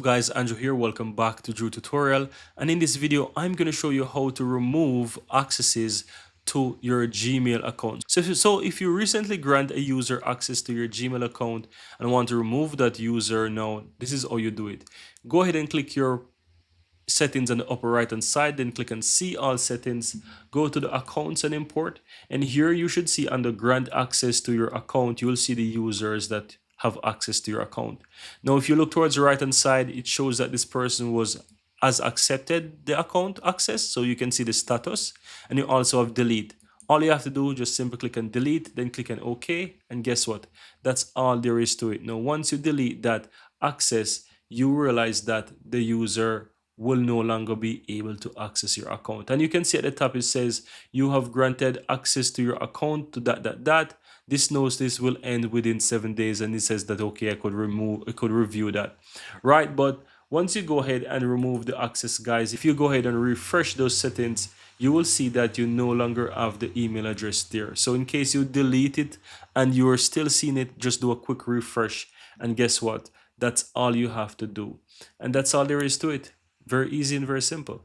Guys, Andrew here. Welcome back to Drew Tutorial, and in this video I'm going to show you how to remove accesses to your Gmail account. So if you recently grant a user access to your Gmail account and want to remove that user now, this is how you do it. Go ahead and click your settings on the upper right hand side, then click on see all settings, go to the accounts and import, and here you should see under grant access to your account, you will see the users that have access to your account. Now if you look towards the right hand side, it shows that this person has accepted the account access, so you can see the status, and you also have delete. All you have to do, just simply click on delete, then click on OK, and guess what? That's all there is to it. Now once you delete that access, you realize that the user will no longer be able to access your account. And you can see at the top it says you have granted access to your account to that. This notice will end within 7 days, and it says that okay, I could review that. Right, but once you go ahead and remove the access, guys, if you go ahead and refresh those settings, you will see that you no longer have the email address there. So in case you delete it and you are still seeing it, just do a quick refresh, and guess what? That's all you have to do. And that's all there is to it. Very easy and very simple.